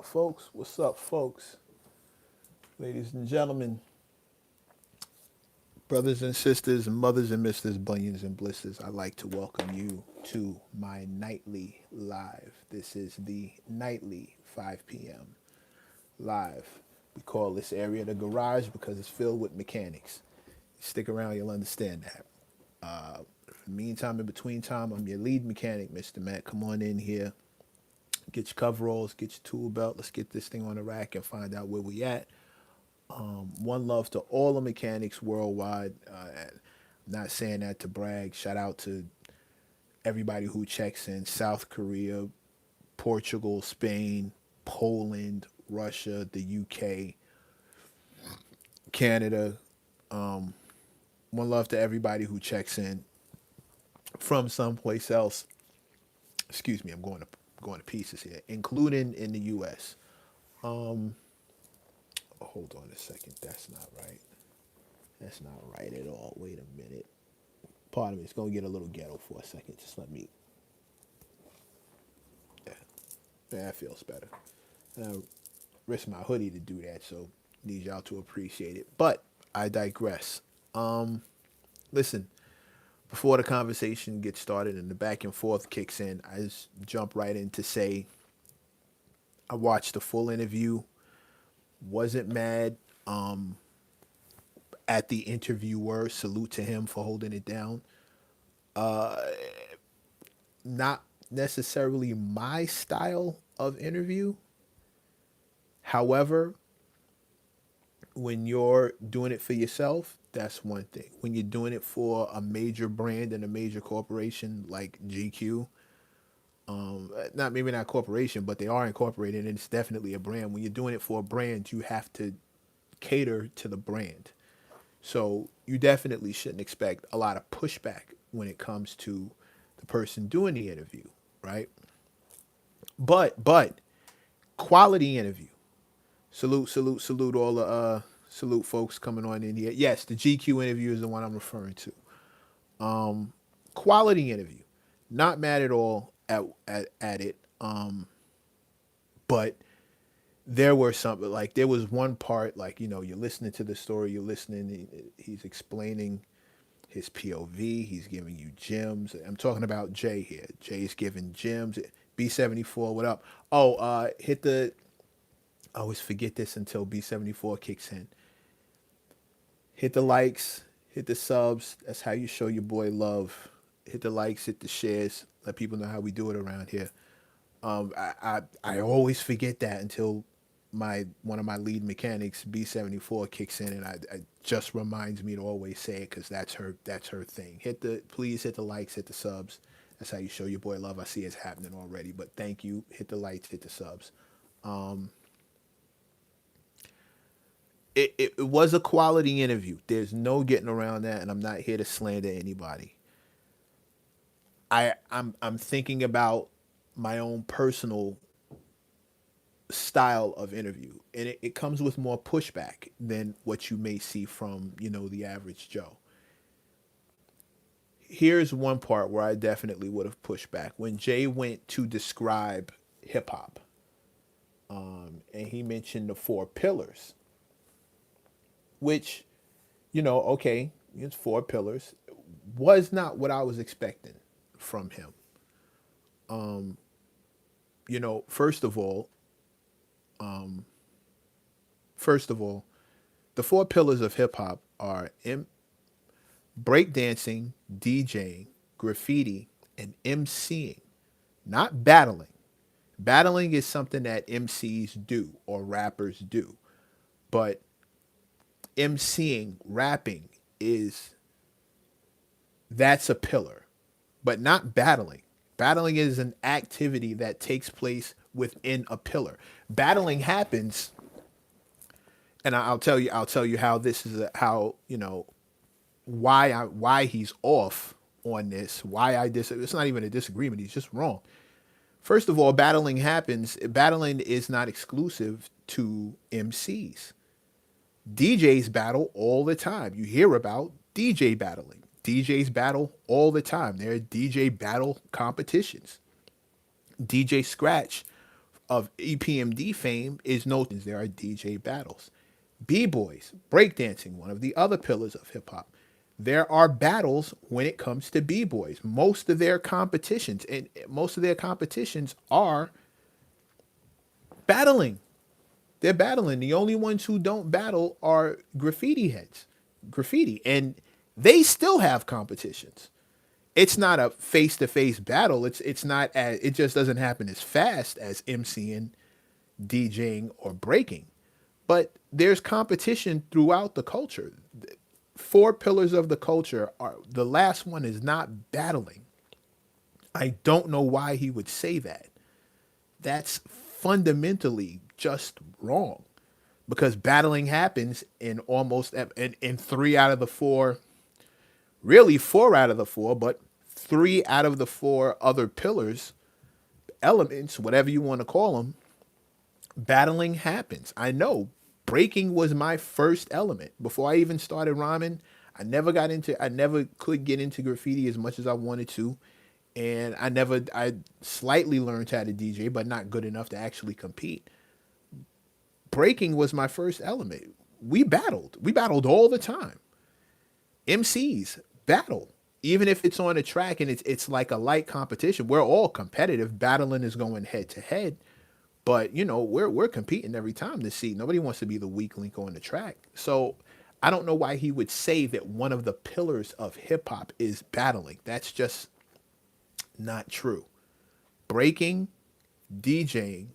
Folks? What's up, folks? Ladies and gentlemen, brothers and sisters, and mothers and misters, bunions and blisters, I'd like to welcome you to my nightly live. This is the nightly 5 p.m. live. We call this area the garage because it's filled with mechanics. Stick around, you'll understand that. Meantime, in between time, I'm your lead mechanic, Mr. Matt. Come on in here, get your coveralls, get your tool belt. Let's get this thing on the rack and find out where we at. One love to all the mechanics worldwide. I'm not saying that to brag. Shout out to everybody who checks in South Korea, Portugal, Spain, Poland, Russia, the UK, Canada. One love to everybody who checks in from someplace else. Excuse me, I'm going to pieces here, including in the US. Hold on a second. That's not right. That's not right at all. Wait a minute. Pardon me. It's going to get a little ghetto for a second. Just let me. Yeah, that feels better. And I risk my hoodie to do that, so need y'all to appreciate it. But I digress. Listen, before the conversation gets started and the back and forth kicks in, I just jump right in to say I watched the full interview. Wasn't mad at the interviewer. Salute to him for holding it down. Not necessarily my style of interview. However, when you're doing it for yourself, that's one thing. When you're doing it for a major brand and a major corporation like GQ, not maybe not corporation, but they are incorporated and it's definitely a brand. When you're doing it for a brand, you have to cater to the brand. So you definitely shouldn't expect a lot of pushback when it comes to the person doing the interview, right? But quality interview. Salute all the salute folks coming on in here. Yes, the GQ interview is the one I'm referring to. Quality interview. Not mad at all at it. But there were some like there was one part like you're listening to the story, you're listening. He's explaining his POV. He's giving you gems. I'm talking about Jay here. Jay's giving gems. B74, what up? Oh, hit the. I always forget this until B74 kicks in. Hit the likes, hit the subs. That's how you show your boy love. Hit the likes, hit the shares. Let people know how we do it around here. I always forget that until my one of my lead mechanics B74 kicks in and I just reminds me to always say it because that's her thing. Please hit the likes, hit the subs. That's how you show your boy love. I see it's happening already, but thank you. Hit the likes, hit the subs. It was a quality interview. There's no getting around that, and I'm not here to slander anybody. I'm thinking about my own personal style of interview, and it comes with more pushback than what you may see from the average Joe. Here's one part where I definitely would have pushed back when Jay went to describe hip hop, and he mentioned the four pillars, which okay, it's four pillars, was not what I was expecting from him. First of all, first of all, the four pillars of hip hop are breakdancing, DJing, graffiti, and MCing, not battling. Battling is something that MCs do or rappers do, but MCing, rapping is that's a pillar, but not battling. Battling is an activity that takes place within a pillar. Battling happens, and I'll tell you how this is how why he's off on this. Why I dis it's not even a disagreement. He's just wrong. First of all, battling happens. Battling is not exclusive to MCs. DJs battle all the time. You hear about DJ battling. DJs battle all the time. There are DJ battle competitions. DJ Scratch of EPMD fame is no, there are DJ battles. B-boys, breakdancing, one of the other pillars of hip hop. There are battles when it comes to B-boys. Most of their competitions are battling. They're battling. The only ones who don't battle are graffiti heads. Graffiti. And they still have competitions. It's not a face-to-face battle. It's not as, it just doesn't happen as fast as MCing, DJing, or breaking. But there's competition throughout the culture. Four pillars of the culture are, the last one is not battling. I don't know why he would say that. That's fundamentally just wrong, because battling happens in almost in three out of the four, really four out of the four, but three out of the four other pillars, elements, whatever you want to call them, battling happens. I know breaking was my first element. Before I even started rhyming, I never could get into graffiti as much as I wanted to. And I slightly learned how to DJ, but not good enough to actually compete. Breaking was my first element. We battled. We battled all the time. MCs battle. Even if it's on a track and it's like a light competition, we're all competitive. Battling is going head to head. But we're competing every time to see. Nobody wants to be the weak link on the track. So I don't know why he would say that one of the pillars of hip hop is battling. That's just not true. Breaking, DJing,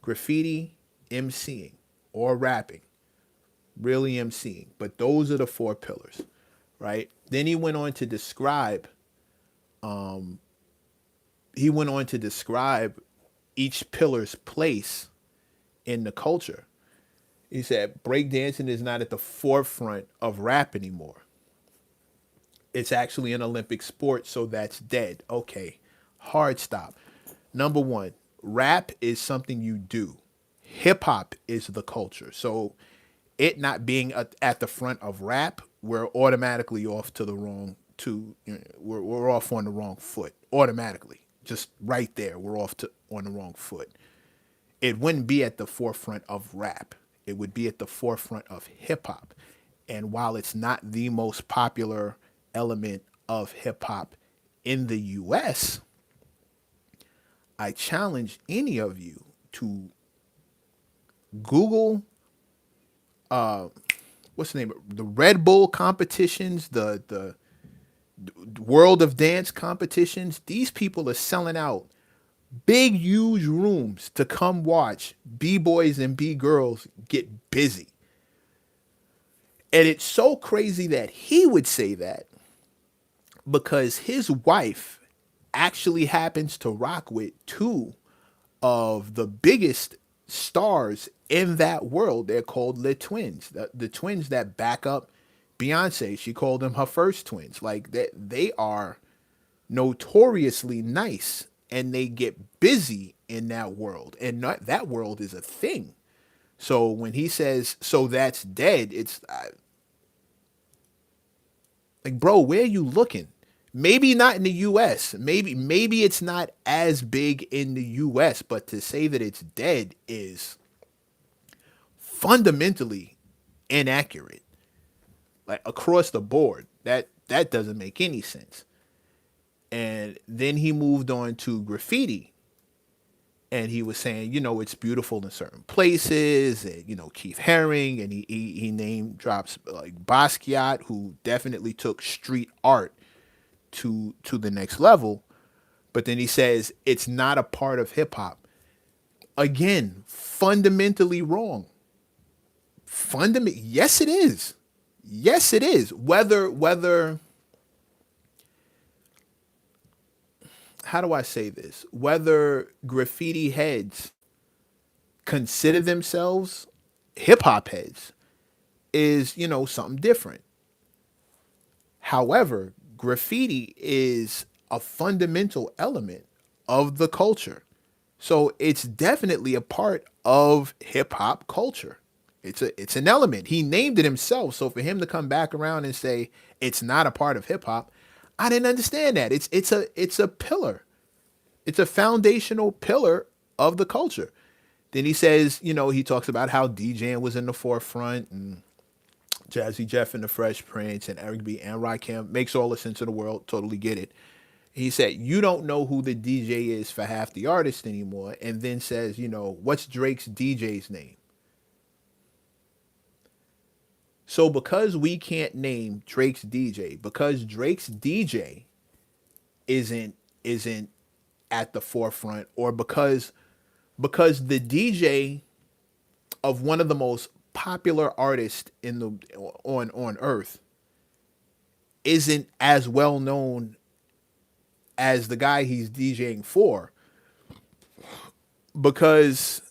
graffiti, MCing, or rapping. Really MCing. But those are the four pillars, right? Then he went on to describe each pillar's place in the culture. He said breakdancing is not at the forefront of rap anymore. It's actually an Olympic sport, so that's dead. Okay, hard stop. Number one, rap is something you do. Hip hop is the culture. So it not being at the front of rap, we're automatically off to the wrong, we're off on the wrong foot automatically. Just right there, we're on the wrong foot. It wouldn't be at the forefront of rap. It would be at the forefront of hip hop. And while it's not the most popular element of hip hop in the US, I challenge any of you to Google what's the name of the Red Bull competitions, the World of Dance competitions. These people are selling out big, huge rooms to come watch B-boys and B-girls get busy. And it's so crazy that he would say that because his wife actually happens to rock with two of the biggest stars in that world. They're called the twins, the twins that back up Beyonce. She called them her first twins. Like they are notoriously nice and they get busy in that world. And that world is a thing. So when he says, so that's dead, it's like, bro, where are you looking? Maybe not in the US. Maybe it's not as big in the US, but to say that it's dead is fundamentally inaccurate. Like across the board. That doesn't make any sense. And then he moved on to graffiti. And he was saying, it's beautiful in certain places, and, Keith Haring, and he name drops like Basquiat, who definitely took street art to the next level. But then he says it's not a part of hip hop. Again, fundamentally wrong. Yes, it is. Yes, it is. Whether how do I say this? Whether graffiti heads consider themselves hip hop heads is, something different. However, graffiti is a fundamental element of the culture. So it's definitely a part of hip hop culture. It's an element. He named it himself. So for him to come back around and say it's not a part of hip hop, I didn't understand that. It's a pillar. It's a foundational pillar of the culture. Then he says, he talks about how DJing was in the forefront and Jazzy Jeff and the Fresh Prince and Eric B. and Rakim. Makes all the sense in the world. Totally get it. He said, you don't know who the DJ is for half the artist anymore. And then says, what's Drake's DJ's name? So because we can't name Drake's DJ, because Drake's DJ isn't at the forefront, or because the DJ of one of the most popular artists in the on earth isn't as well known as the guy he's DJing for, because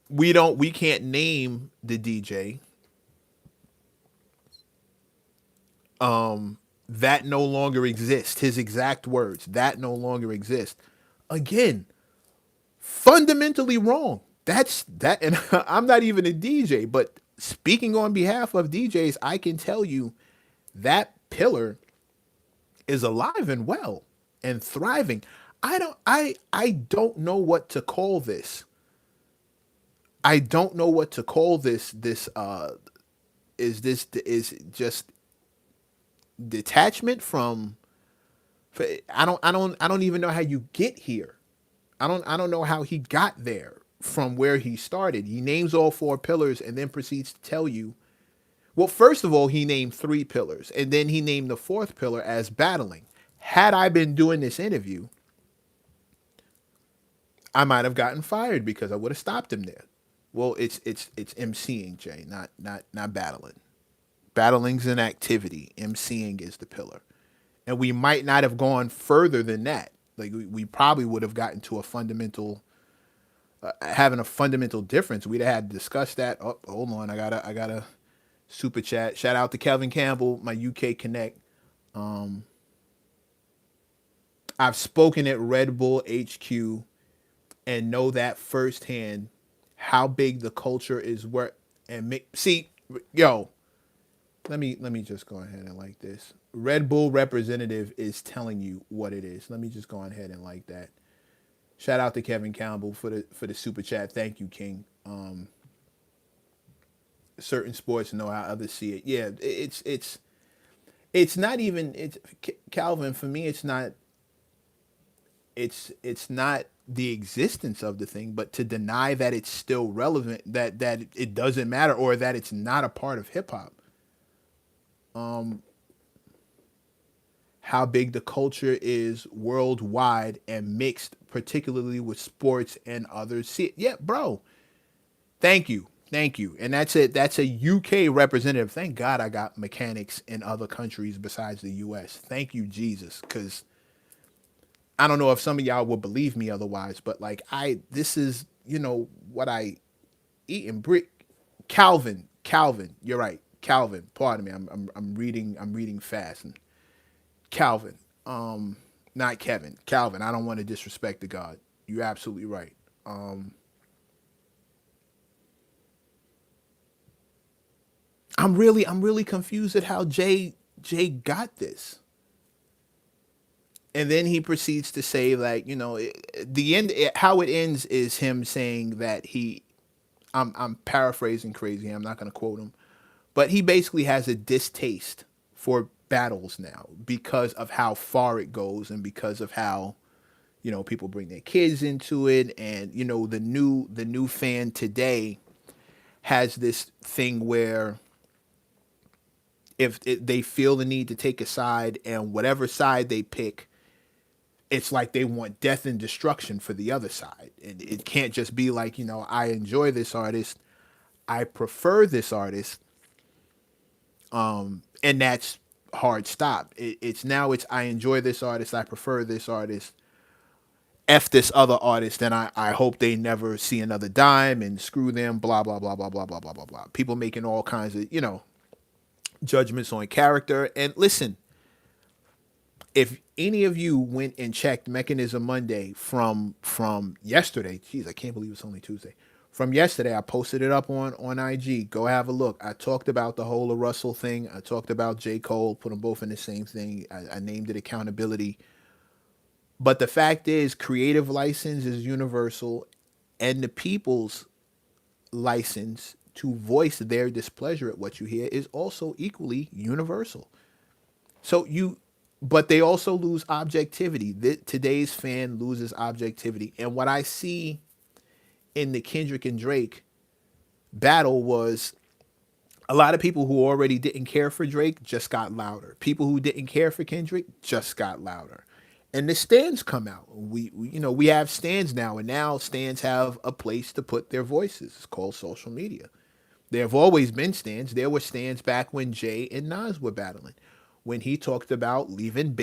we can't name the DJ, that no longer exists. His exact words, that no longer exists. Again, fundamentally wrong. That's that, and I'm not even a DJ, but speaking on behalf of DJs, I can tell you that pillar is alive and well and thriving. I don't know what to call this. I don't know what to call this. Is just detachment from. I don't even know how you get here. I don't know how he got there from where he started. He names all four pillars and then proceeds to tell you. Well, first of all, he named three pillars, and then he named the fourth pillar as battling. Had I been doing this interview, I might have gotten fired because I would have stopped him there. Well, it's MCing, Jay, not battling. Battling's an activity. MCing is the pillar. And we might not have gone further than that. Like we probably would have gotten to a fundamental, having a fundamental difference. We'd have had to discuss that. Oh, hold on, I gotta super chat. Shout out to Kelvin Campbell, my UK Connect. I've spoken at Red Bull HQ and know that firsthand how big the culture is. See, yo, let me just go ahead and like this. Red Bull representative is telling you what it is. Let me just go ahead and like that. Shout out to Kevin Campbell for the super chat. Thank you, King. Certain sports know how others see it. Yeah, it's not even it's Calvin, for me. It's not the existence of the thing, but to deny that it's still relevant, that it doesn't matter, or that it's not a part of hip hop. How big the culture is worldwide and mixed, particularly with sports and others. See, yeah, bro. Thank you. And that's it. That's a UK representative. Thank God I got mechanics in other countries besides the US. Thank you, Jesus, because I don't know if some of y'all would believe me otherwise, but like this is what I eat and breathe. Calvin, you're right. Calvin, pardon me. I'm reading fast. And Calvin, not Kevin. Calvin. I don't want to disrespect the God. You're absolutely right. I'm really confused at how Jay got this. And then he proceeds to say, like, the end, how it ends is him saying that I'm paraphrasing crazy. I'm not going to quote him, but he basically has a distaste for battles now because of how far it goes and because of how, people bring their kids into it. And, the new fan today has this thing where if they feel the need to take a side, and whatever side they pick, it's like they want death and destruction for the other side. And it can't just be like, I enjoy this artist, I prefer this artist, and that's hard stop. It's I enjoy this artist, I prefer this artist, F this other artist, and I hope they never see another dime, and screw them, blah, blah, blah, blah, blah, blah, blah, blah, blah. People making all kinds of, judgments on character. And listen, if any of you went and checked Mechanism Monday from yesterday, geez, I can't believe it's only Tuesday. From yesterday, I posted it up on IG. Go have a look. I talked about the whole of Russell thing. I talked about J. Cole, put them both in the same thing. I named it accountability. But the fact is, creative license is universal. and the people's license to voice their displeasure at what you hear is also equally universal. So you, but they also lose objectivity. Today's fan loses objectivity. And what I see in the Kendrick and Drake battle was a lot of people who already didn't care for Drake just got louder. People who didn't care for Kendrick just got louder. And the stands come out. We have stands now, and now stands have a place to put their voices. It's called social media. There have always been stands. There were stands back when Jay and Nas were battling, when he talked about leaving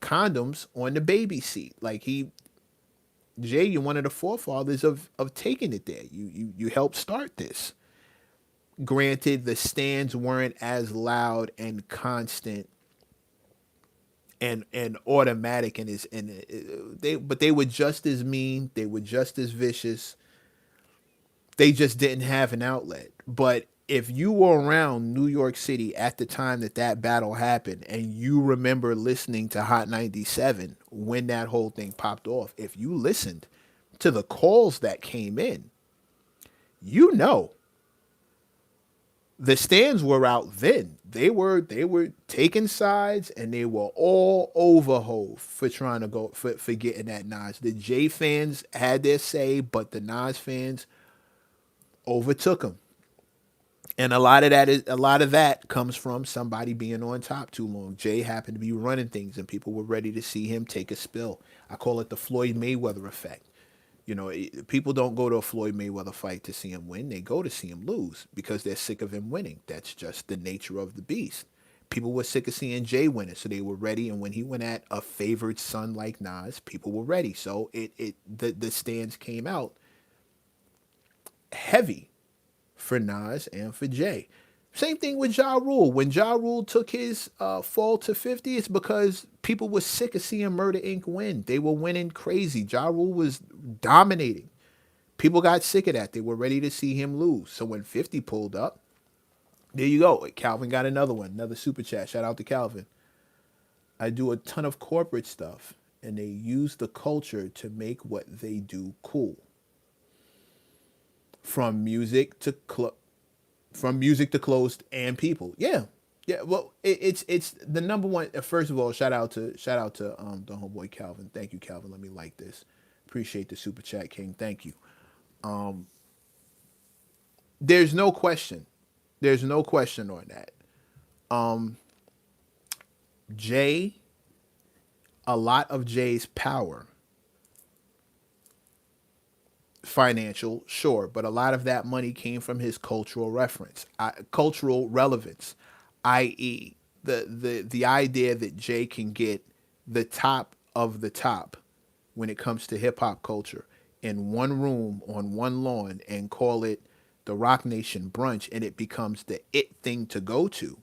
condoms on the baby seat. Like Jay, you're one of the forefathers of taking it there. You helped start this. Granted, the stands weren't as loud and constant and automatic but they were just as mean. They were just as vicious. They just didn't have an outlet. But if you were around New York City at the time that battle happened, and you remember listening to Hot 97 when that whole thing popped off, if you listened to the calls that came in, you know the stands were out then. They were taking sides, and they were all over Hov for trying to go for getting that Nas. The J fans had their say, but the Nas fans overtook him. And a lot of that comes from somebody being on top too long. Jay happened to be running things, and people were ready to see him take a spill. I call it the Floyd Mayweather effect. People don't go to a Floyd Mayweather fight to see him win. They go to see him lose because they're sick of him winning. That's just the nature of the beast. People were sick of seeing Jay winning, so they were ready. And when he went at a favored son like Nas, people were ready. So the stands came out heavy for Nas and for Jay. Same thing with Ja Rule. When Ja Rule took his fall to 50, it's because people were sick of seeing Murder Inc. win. They were winning crazy. Ja Rule was dominating. People got sick of that. They were ready to see him lose. So when 50 pulled up, there you go. Calvin got another one, another super chat. Shout out to Calvin. I do a ton of corporate stuff, and they use the culture to make what they do cool. From music to clothes and people. Yeah. Yeah, well, it's the number one. First of all, shout out to the homeboy Calvin. Thank you, Calvin. Let me like this. Appreciate the super chat, King. Thank you. There's no question. There's no question on that. Jay, a lot of Jay's power, financial, sure, but a lot of that money came from his cultural relevance, i.e., the idea that Jay can get the top of the top when it comes to hip hop culture in one room on one lawn and call it the Rock Nation brunch, and it becomes the it thing to go to.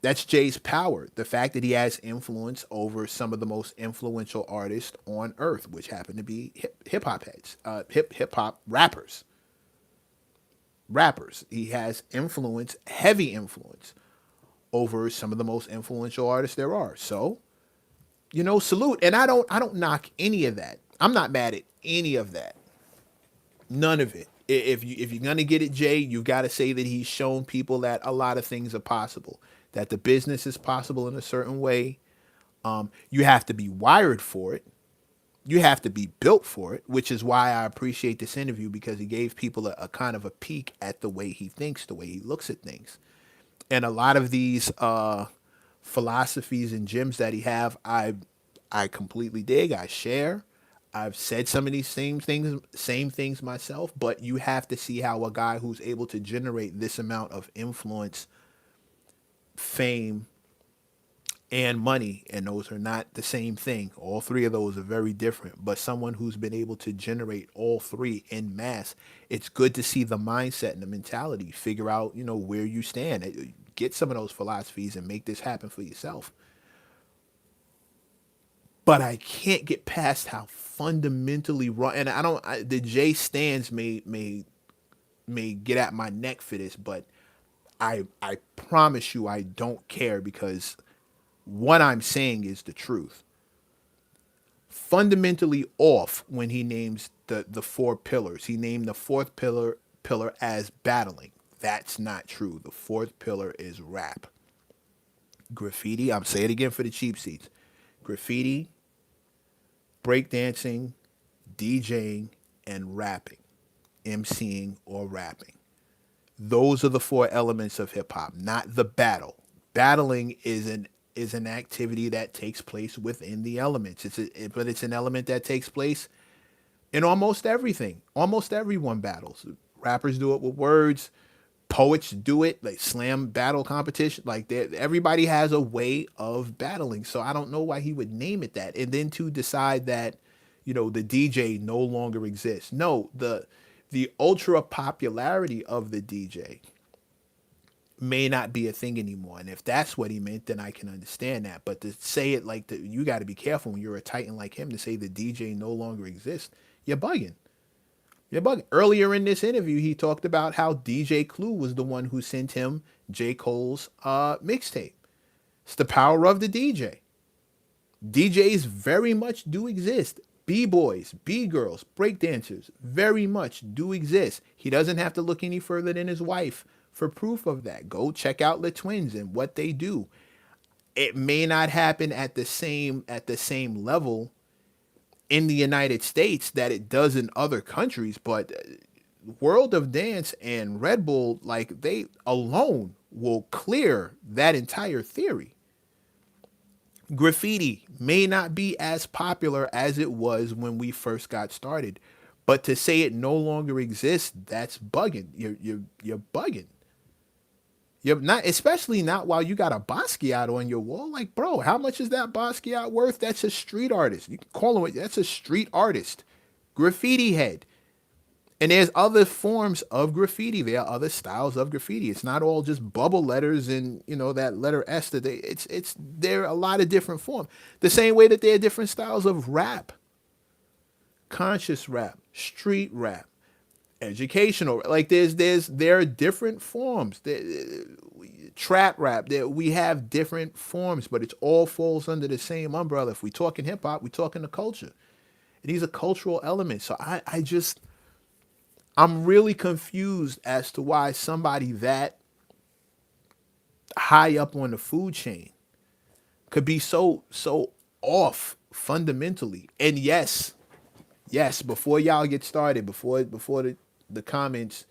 That's Jay's power. The fact that he has influence over some of the most influential artists on earth, which happen to be hip hop heads, hip hop rappers. Rappers. He has influence, heavy influence, over some of the most influential artists there are. So, salute. And I don't knock any of that. I'm not mad at any of that. None of it. If you're gonna get it, Jay, you got to say that he's shown people that a lot of things are possible. That the business is possible in a certain way. You have to be wired for it. You have to be built for it, which is why I appreciate this interview, because he gave people a kind of a peek at the way he thinks, the way he looks at things. And a lot of these philosophies and gems that he have, I completely dig. I share. I've said some of these same things myself, but you have to see how a guy who's able to generate this amount of influence, fame, and money, and those are not the same thing. All three of those are very different, but someone who's been able to generate all three in mass, it's good to see the mindset and the mentality, figure out, where you stand, get some of those philosophies and make this happen for yourself. But I can't get past how fundamentally wrong, and the J stands may get at my neck for this, but I promise you I don't care, because what I'm saying is the truth. Fundamentally off when he names the four pillars. He named the fourth pillar as battling. That's not true. The fourth pillar is rap. Graffiti, I'm saying it again for the cheap seats. Graffiti, breakdancing, DJing, and rapping. MCing or rapping. Those are the four elements of hip hop, not the battle. Battling is an activity that takes place within the elements. But it's an element that takes place in almost everything. Almost everyone battles. Rappers do it with words. Poets do it, like slam battle competition. Like everybody has a way of battling. So I don't know why he would name it that. And then to decide that, the DJ no longer exists. No, the ultra popularity of the DJ may not be a thing anymore. And if that's what he meant, then I can understand that. But to say it like you got to be careful when you're a titan like him to say the DJ no longer exists. You're bugging. You're bugging. Earlier in this interview, he talked about how DJ Clue was the one who sent him J. Cole's mixtape. It's the power of the DJ. DJs very much do exist. B-boys, B-girls, breakdancers very much do exist. He doesn't have to look any further than his wife for proof of that. Go check out the twins and what they do. It may not happen at the same level in the United States that it does in other countries, but World of Dance and Red Bull, like they alone will clear that entire theory. Graffiti may not be as popular as it was when we first got started, but to say it no longer exists, that's bugging. You're bugging. You're not, especially not while you got a Basquiat on your wall. Like, bro, how much is that Basquiat worth? That's a street artist. You can call him. That's a street artist, graffiti head. And there's other forms of graffiti. There are other styles of graffiti. It's not all just bubble letters and that letter S. That there are a lot of different forms. The same way that there are different styles of rap, conscious rap, street rap, educational. Like there are different forms. Trap rap. We have different forms, but it all falls under the same umbrella. If we talking hip hop, we talking the culture. And these are cultural elements. So I'm really confused as to why somebody that high up on the food chain could be so off fundamentally. And yes, before y'all get started, before the comments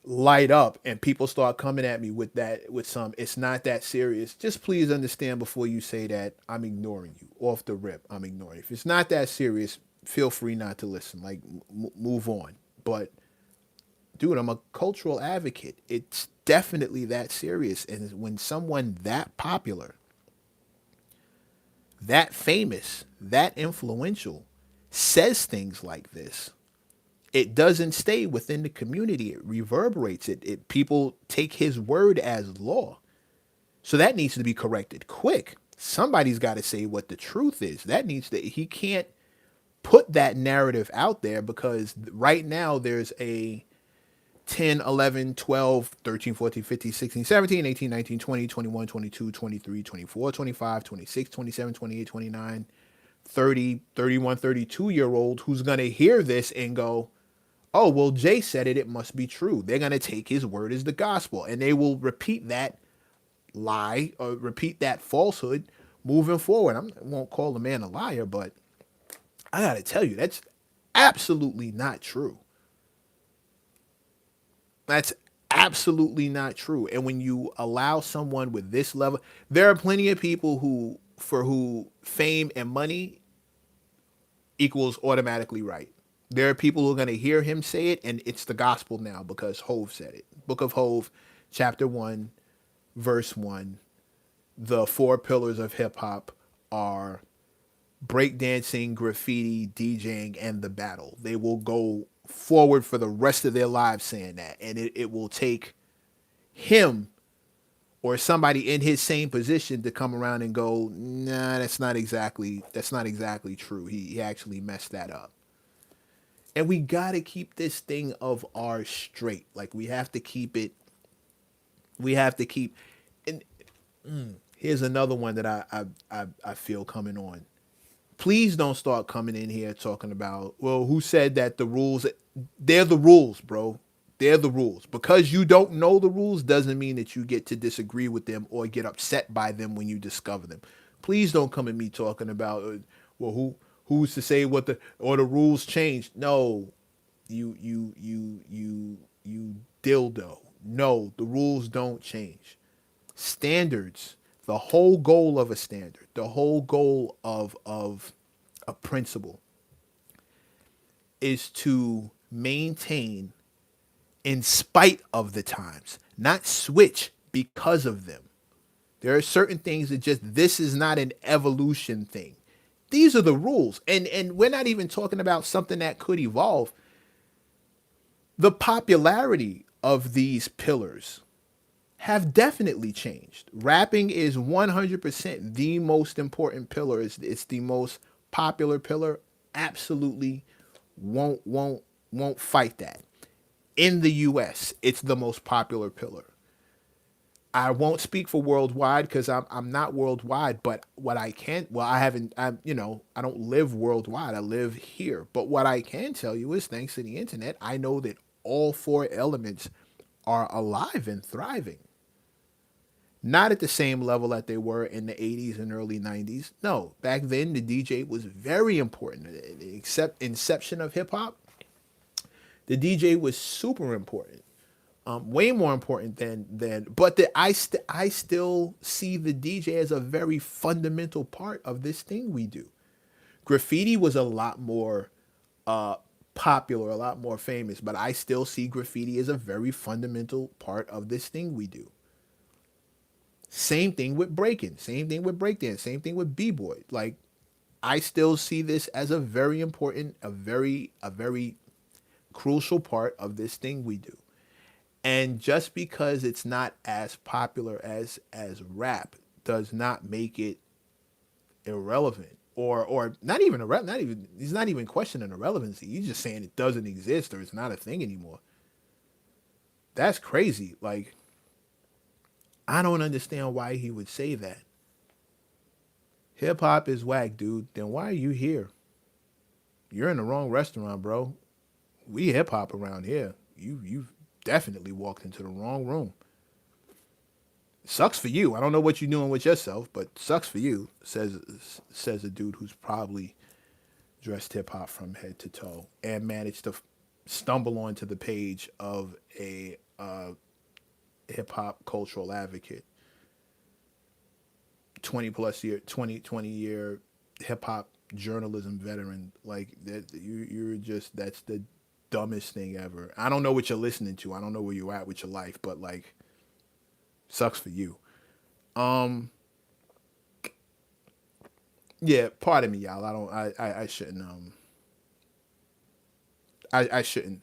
light up and people start coming at me with some it's not that serious, just please understand before you say that I'm ignoring you off the rip. I'm ignoring you. If it's not that serious, feel free not to listen. Like move on. But dude, I'm a cultural advocate. It's definitely that serious. And when someone that popular, that famous, that influential says things like this, it doesn't stay within the community. It reverberates. It people take his word as law. So that needs to be corrected quick. Somebody's got to say what the truth is. He can't put that narrative out there because right now there's a 10, 11, 12, 13, 14, 15, 16, 17, 18, 19, 20, 21, 22, 23, 24, 25, 26, 27, 28, 29, 30, 31, 32-year-old who's going to hear this and go, oh, well, Jay said it. It must be true. They're going to take his word as the gospel and they will repeat that lie or repeat that falsehood moving forward. I won't call the man a liar, but I got to tell you, that's absolutely not true. That's absolutely not true. And when you allow someone with this level, there are plenty of people for who fame and money equals automatically right. There are people who are going to hear him say it, and it's the gospel now because Hove said it. Book of Hove, chapter 1, verse 1. The four pillars of hip hop are breakdancing, graffiti, DJing, and the battle. They will go forward for the rest of their lives saying that. And it will take him or somebody in his same position to come around and go, nah, that's not exactly true. He actually messed that up. And we got to keep this thing of ours straight. Like we have to keep it. And here's another one that I feel coming on. Please don't start coming in here talking about, well, who said that the rules, they're the rules, bro. They're the rules. Because you don't know the rules doesn't mean that you get to disagree with them or get upset by them when you discover them. Please don't come at me talking about, well, who's to say what the rules changed? No, you dildo. No, the rules don't change. Standards, the whole goal of a standard, the whole goal of a principle is to maintain in spite of the times, not switch because of them. There are certain things that just, this is not an evolution thing. These are the rules. And we're not even talking about something that could evolve. The popularity of these pillars have definitely changed. Rapping is 100% the most important pillar. It's the most popular pillar. Absolutely won't fight that. In the US, it's the most popular pillar. I won't speak for worldwide because I'm not worldwide, but what I can, well, I haven't, I don't live worldwide. I live here. But what I can tell you is, thanks to the internet, I know that all four elements are alive and thriving. Not at the same level that they were in the 80s and early 90s. No, back then the DJ was very important. Except inception of hip hop, the DJ was super important. Way more important than. But I still see the DJ as a very fundamental part of this thing we do. Graffiti was a lot more uh, popular, a lot more famous, but I still see graffiti as a very fundamental part of this thing we do. Same thing with breaking, same thing with breakdance, same thing with b-boy. Like, I still see this as a very important, a very crucial part of this thing we do. And just because it's not as popular as rap does not make it irrelevant, or not even not even, he's not even questioning irrelevancy. He's just saying it doesn't exist or it's not a thing anymore. That's crazy. Like, I don't understand why he would say that. Hip hop is whack, dude. Then why are you here? You're in the wrong restaurant, bro. We hip hop around here. You've definitely walked into the wrong room. Sucks for you. I don't know what you're doing with yourself, but sucks for you. Says a dude who's probably dressed hip hop from head to toe and managed to stumble onto the page of a hip hop cultural advocate, 20 year hip hop journalism veteran. Like that, you're just, that's the dumbest thing ever. I don't know what you're listening to. I don't know where you're at with your life, but like, sucks for you. Um, yeah, pardon me, y'all. I don't. I shouldn't. I shouldn't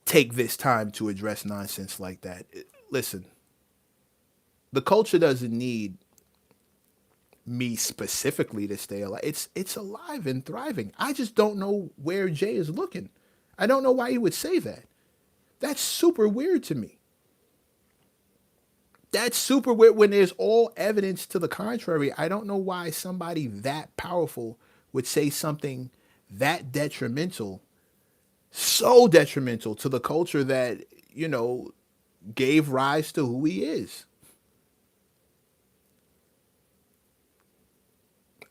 take this time to address nonsense like that. Listen, the culture doesn't need me specifically to stay alive. It's alive and thriving. I just don't know where Jay is looking. I don't know why he would say that. That's super weird to me. That's super weird when there's all evidence to the contrary. I don't know why somebody that powerful would say something that detrimental, so detrimental to the culture that, you know, gave rise to who he is.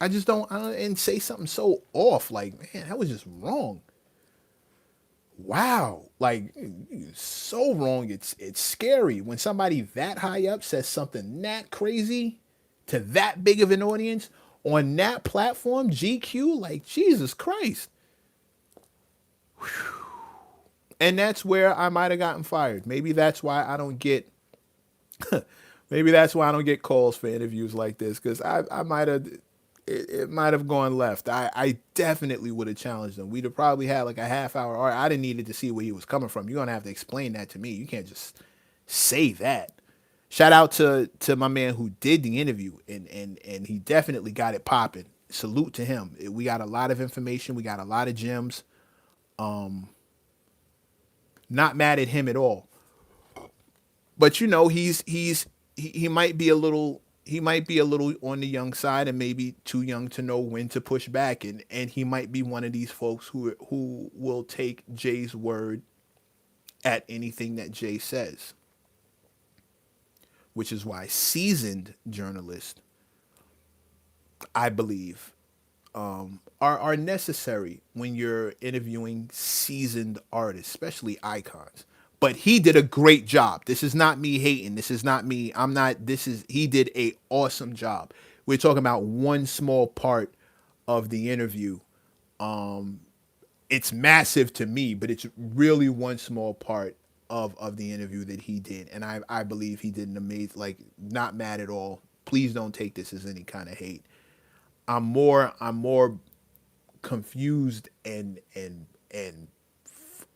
And say something so off, like, man, that was just wrong. Wow, like, so wrong. It's scary when somebody that high up says something that crazy to that big of an audience on that platform, GQ. Like, Jesus Christ. And that's where I might have gotten fired. Maybe that's why I don't get. Maybe that's why I don't get calls for interviews like this, because I might have. It might have gone left. I definitely would have challenged him. We'd have probably had like a half hour. Or I didn't need to see where he was coming from. You're gonna have to explain that to me. You can't just say that. Shout out to my man who did the interview, and he definitely got it popping. Salute to him. We got a lot of information. We got a lot of gems. Not mad at him at all. But you know, he might be a little. he might be a little on the young side and maybe too young to know when to push back, and he might be one of these folks who will take Jay's word at anything that Jay says, which is why seasoned journalists, I believe, are necessary when you're interviewing seasoned artists, especially icons. But he did a great job. This is not me hating. This is not me. I'm not. This is he did a awesome job. We're talking about one small part of the interview. It's massive to me, but it's really one small part of the interview that he did, and I believe he did an amazing. Like, not mad at all. Please don't take this as any kind of hate. I'm more confused and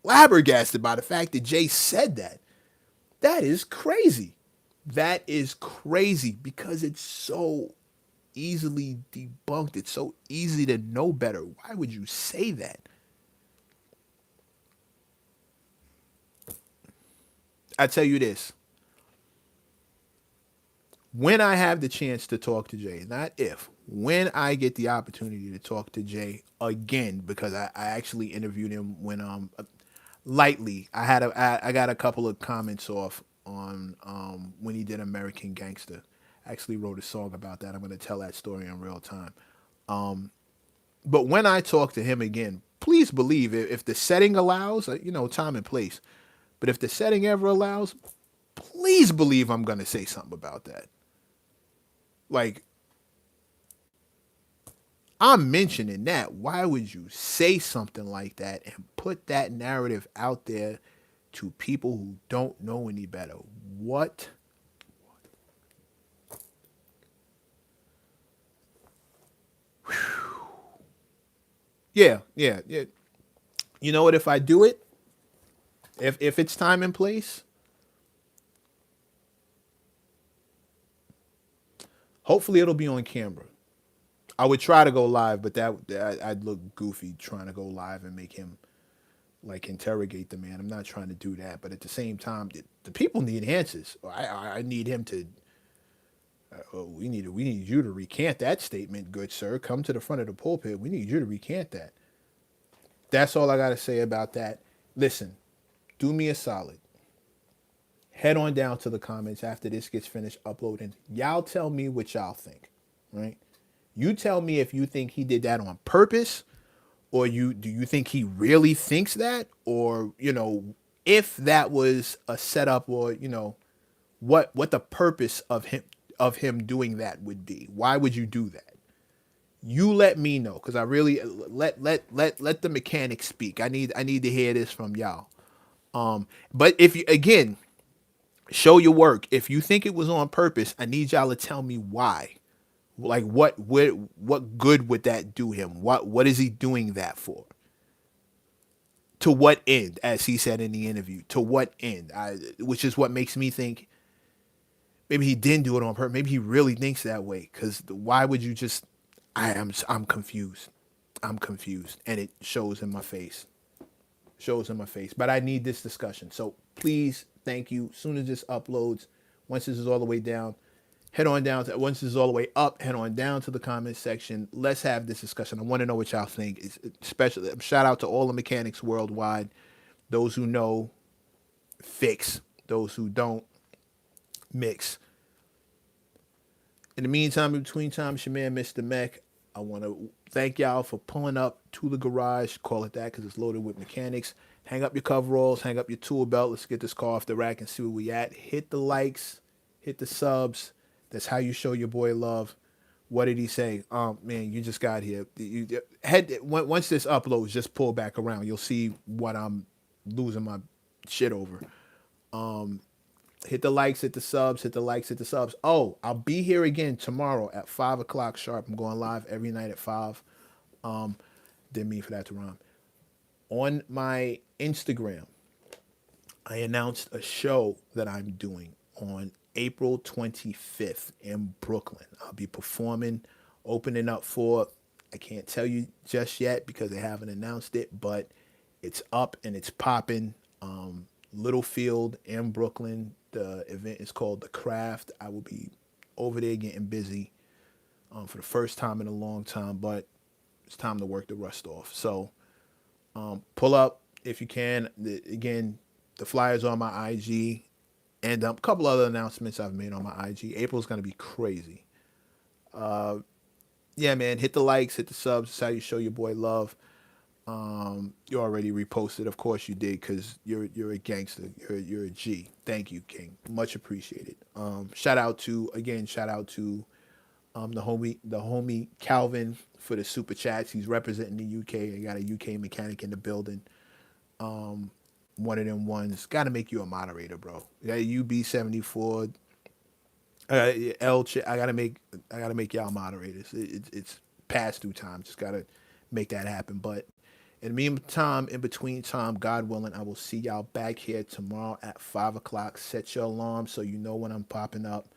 flabbergasted by the fact that Jay said that. That is crazy. That is crazy because it's so easily debunked. It's so easy to know better. Why would you say that? I tell you this. When I have the chance to talk to Jay, not if, when I get the opportunity to talk to Jay again, because I actually interviewed him when lightly. I got a couple of comments off on when he did American Gangster. I actually wrote a song about that. I'm gonna tell that story in real time. But when I talk to him again, please believe if the setting allows, time and place. But if the setting ever allows, please believe I'm gonna say something about that. Like, I'm mentioning that. Why would you say something like that and put that narrative out there to people who don't know any better? What? Yeah, yeah, yeah. You know what? If I do it, if it's time and place, hopefully it'll be on camera. I would try to go live, but I'd look goofy trying to go live and make him like interrogate the man. I'm not trying to do that, but at the same time, the people need answers. I need him to. Oh, we need you to recant that statement, good sir. Come to the front of the pulpit. We need you to recant that. That's all I got to say about that. Listen, do me a solid. Head on down to the comments after this gets finished uploading. Y'all tell me what y'all think, right? You tell me if you think he did that on purpose, or do you think he really thinks that, or if that was a setup, or what the purpose of him doing that would be. Why would you do that? You let me know, because I really let the mechanics speak. I need to hear this from y'all. But if you, again, show your work. If you think it was on purpose, I need y'all to tell me why. Like, what good would that do him? What is he doing that for? To what end? As he said in the interview, to what end? Which is what makes me think maybe he didn't do it on purpose. Maybe he really thinks that way. Because why would you just? I'm confused. I'm confused, and it shows in my face. Shows in my face. But I need this discussion. So please, thank you. As soon as this uploads, once this is all the way down, head on down to, once this is all the way up, head on down to the comments section. Let's have this discussion. I want to know what y'all think. Especially shout out to all the mechanics worldwide. Those who know, fix. Those who don't, mix. In the meantime, in between time, it's your man, Mr. Mech. I want to thank y'all for pulling up to the garage. Call it that because it's loaded with mechanics. Hang up your coveralls, hang up your tool belt. Let's get this car off the rack and see where we at. Hit the likes, hit the subs. That's how you show your boy love. What did he say? Man, you just got here. Once this uploads, just pull back around. You'll see what I'm losing my shit over. Hit the likes, hit the subs, hit the likes, hit the subs. Oh, I'll be here again tomorrow at 5 o'clock sharp. I'm going live every night at 5. Didn't mean for that to rhyme. On my Instagram, I announced a show that I'm doing on April 25th in Brooklyn. I'll be performing, opening up for, I can't tell you just yet because they haven't announced it, but it's up and it's popping. Littlefield in Brooklyn. The event is called The Craft. I will be over there getting busy for the first time in a long time, but it's time to work the rust off. So pull up if you can. Again, the flyers on my IG, and a couple other announcements I've made on my IG. April's gonna be crazy. Yeah, man, hit the likes, hit the subs. That's how you show your boy love. You already reposted, of course you did, because you're a gangster. You're a G. Thank you, King. Much appreciated. Shout out to the homie Calvin for the super chats. He's representing the UK. I got a UK mechanic in the building. One of them ones. Got to make you a moderator, bro. Yeah, UB74. I gotta make y'all moderators. It's past due time. Just gotta make that happen. But in the meantime, in between time, God willing, I will see y'all back here tomorrow at 5 o'clock. Set your alarm so you know when I'm popping up.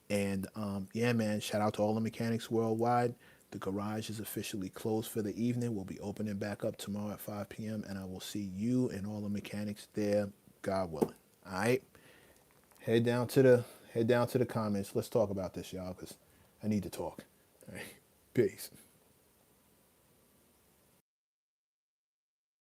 And yeah, man, shout out to all the mechanics worldwide. The garage is officially closed for the evening. We'll be opening back up tomorrow at 5 p.m. and I will see you and all the mechanics there, God willing. All right. Head down to the comments. Let's talk about this, y'all, because I need to talk. All right. Peace.